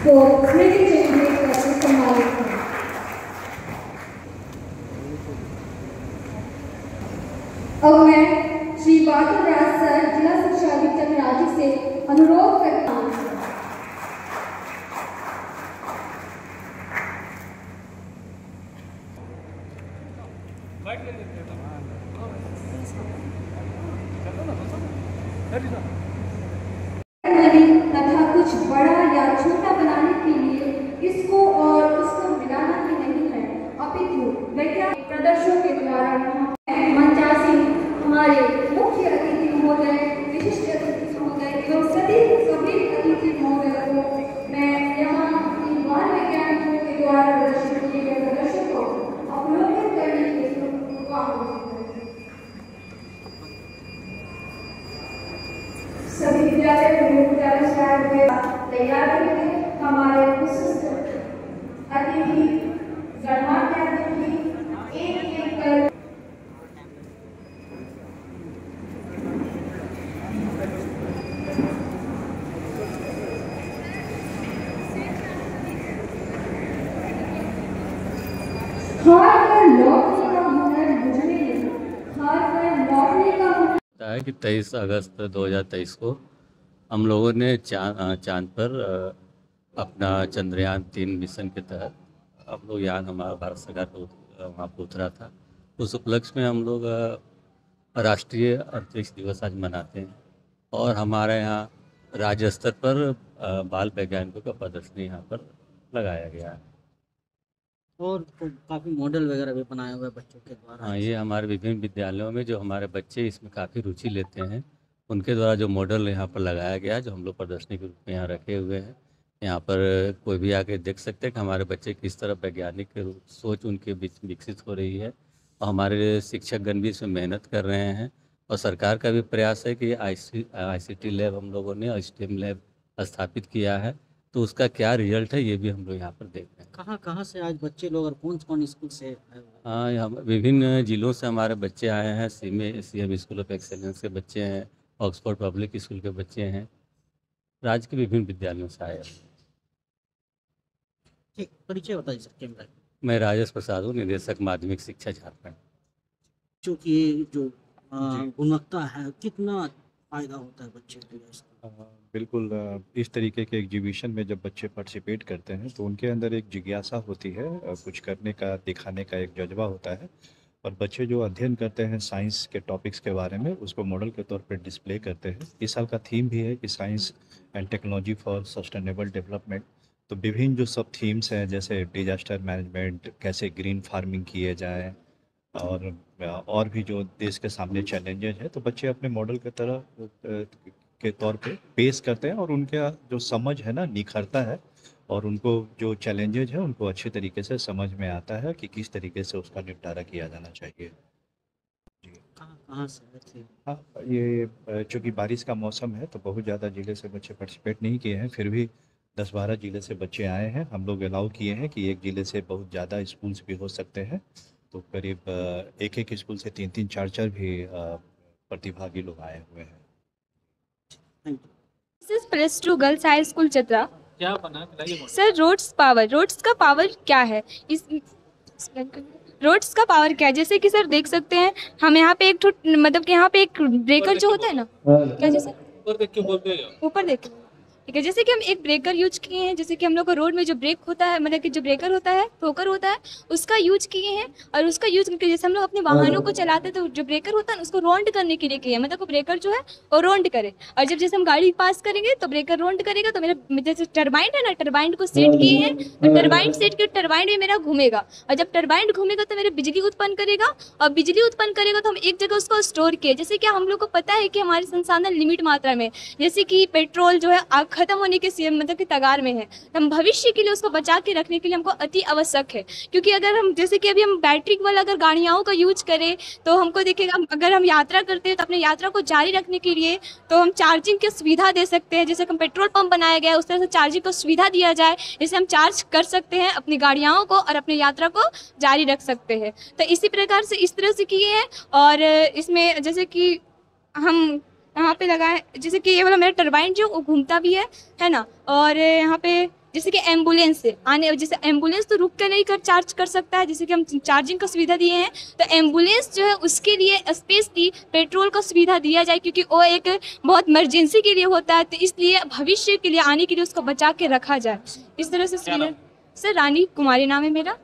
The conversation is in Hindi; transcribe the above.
को स्मृति चिन्ह करके सम्मानित किया। अब मैं श्री बादल राज सर जिला शिक्षा अधीक्षक रांची से अनुरोध करता हूँ। तथा कुछ बड़ा या छोटा बनाने के लिए इसको और उसको मिलाना ही नहीं है, अपितु वैज्ञानिक प्रदर्शनों के द्वारा मंचासीन हमारे मुख्य अतिथि महोदय, विशिष्ट अतिथि महोदय एवं सभी अतिथि महोदयों को मैं यहाँ इन बाल वैज्ञानिकों के द्वारा प्रदर्शित किए गए प्रदर्शन को अवलोकन करने के लिए सभी विद्यालय तैयार करेंगे। हमारे विशिष्ट अतिथि गणमान्य अतिथि एक कर है कि 23 अगस्त 2023 को हम लोगों ने चांद पर अपना चंद्रयान 3 मिशन के तहत हम लोग यान हमारा भारत सरकार वहाँ पर उतरा था। उस उपलक्ष्य में हम लोग राष्ट्रीय अंतरिक्ष दिवस आज मनाते हैं और हमारे यहाँ राज्य स्तर पर बाल वैज्ञानिकों का प्रदर्शनी यहाँ पर लगाया गया है और काफ़ी मॉडल वगैरह भी बनाए हुए बच्चों के द्वारा। हाँ, ये हमारे विभिन्न विद्यालयों में जो हमारे बच्चे इसमें काफ़ी रुचि लेते हैं उनके द्वारा जो मॉडल यहाँ पर लगाया गया है, जो हम लोग प्रदर्शनी के रूप में यहाँ रखे हुए हैं। यहाँ पर कोई भी आके देख सकते हैं कि हमारे बच्चे किस तरह वैज्ञानिक के रूप सोच उनके बीच विकसित हो रही है और हमारे शिक्षकगण भी इसमें मेहनत कर रहे हैं और सरकार का भी प्रयास है कि ICT लैब हम लोगों ने और STEM लैब स्थापित किया है, तो उसका क्या रिजल्ट है ये भी हम लोग यहाँ पर देख रहे हैं। कहाँ से आज बच्चे लोग और कौन स्कूल से? हाँ, हम विभिन्न जिलों से हमारे बच्चे आए हैं। CM स्कूल ऑफ एक्सेलेंस के बच्चे हैं, ऑक्सफोर्ड पब्लिक स्कूल के बच्चे हैं, राज्य के विभिन्न विद्यालयों से आए हैं। ठीक, परिचय बताइए सर कैमरा। मैं राजेश प्रसाद हूँ, निदेशक माध्यमिक शिक्षा झारखंड। चूँकि जो गुणवत्ता है, कितना फायदा होता है बच्चे के लिए? बिल्कुल, इस तरीके के एग्जीबिशन में जब बच्चे पार्टिसिपेट करते हैं तो उनके अंदर एक जिज्ञासा होती है, कुछ करने का, दिखाने का एक जज्बा होता है और बच्चे जो अध्ययन करते हैं साइंस के टॉपिक्स के बारे में उसको मॉडल के तौर पर डिस्प्ले करते हैं। इस साल का थीम भी है कि science and technology for sustainable development. तो विभिन्न जो सब थीम्स हैं जैसे डिजास्टर मैनेजमेंट, कैसे ग्रीन फार्मिंग किए जाए और भी जो देश के सामने चैलेंजेस हैं, तो बच्चे अपने मॉडल के तरह के तौर पे पेश करते हैं और उनका जो समझ है ना निखरता है और उनको जो चैलेंजेज है उनको अच्छे तरीके से समझ में आता है कि किस तरीके से उसका निपटारा किया जाना चाहिए। कहाँ से? हाँ, ये चूँकि बारिश का मौसम है तो बहुत ज़्यादा जिले से बच्चे पार्टिसिपेट नहीं किए हैं, फिर भी 10-12 जिले से बच्चे आए हैं। हम लोग अलाउ किए हैं कि एक जिले से बहुत ज़्यादा स्कूल्स भी हो सकते हैं, तो करीब एक स्कूल से 3-3, 4-4 भी प्रतिभागी लोग आए हुए हैं। This is +2 girls high school Chatra. क्या बना सर? रोड्स का पावर क्या है? रोड्स का पावर क्या है? जैसे कि सर देख सकते हैं हम यहाँ पे मतलब कि यहाँ पे एक ब्रेकर जो होता है ना, क्या जैसे ऊपर देख के बोलते हैं, ऊपर देख, ठीक है। जैसे कि हम एक ब्रेकर यूज किए हैं, जैसे कि हम लोग को रोड में जो ब्रेक होता है, मतलब कि जो ब्रेकर होता है, ठोकर होता है, उसका यूज किए हैं और उसका यूज करके जैसे हम लोग अपने वाहनों को चलाते हैं तो जो ब्रेकर होता है उसको राउंड करने के लिए किए हैं, मतलब वो ब्रेकर जो है वो राउंड करे और जब जैसे हम गाड़ी पास करेंगे तो ब्रेकर राउंड करेगा तो मेरे जैसे टरबाइन है ना, टरबाइन को सेट किए हैं तो टरबाइन सेट के टरबाइन में मेरा घूमेगा और जब टरबाइन घूमेगा तो मेरे बिजली उत्पन्न करेगा और बिजली उत्पन्न करेगा तो हम एक जगह उसको स्टोर किए। जैसे कि हम लोग को पता है कि हमारे संसाधन लिमिट मात्रा में, जैसे कि पेट्रोल जो है खत्म होने के मतलब कि तगार में है, हम भविष्य के लिए उसको बचा के रखने के लिए हमको अति आवश्यक है। क्योंकि अगर हम जैसे कि अभी हम बैटरी वाला अगर गाड़ियों का यूज करें तो हमको देखिएगा, अगर हम यात्रा करते हैं तो अपने यात्रा को जारी रखने के लिए तो हम चार्जिंग की सुविधा दे सकते हैं। जैसे हम पेट्रोल पंप बनाया गया है उस तरह से चार्जिंग को सुविधा दिया जाए, जिससे हम चार्ज कर सकते हैं अपनी गाड़ियों को और अपनी यात्रा को जारी रख सकते हैं। तो इसी प्रकार से इस तरह से किए हैं और इसमें जैसे कि हम यहाँ पे लगाए, जैसे कि ये वाला मेरा टरबाइन जो वो घूमता भी है ना, और यहाँ पे जैसे कि एम्बुलेंस से आने, जैसे एम्बुलेंस तो रुक कर नहीं कर चार्ज कर सकता है, जैसे कि हम चार्जिंग का सुविधा दिए हैं, तो एम्बुलेंस जो है उसके लिए स्पेशली पेट्रोल का सुविधा दिया जाए, क्योंकि वो एक बहुत इमरजेंसी के लिए होता है, तो इसलिए भविष्य के लिए आने के लिए उसको बचा के रखा जाए। इस तरह से क्या नाम? सर रानी कुमारी नाम है मेरा।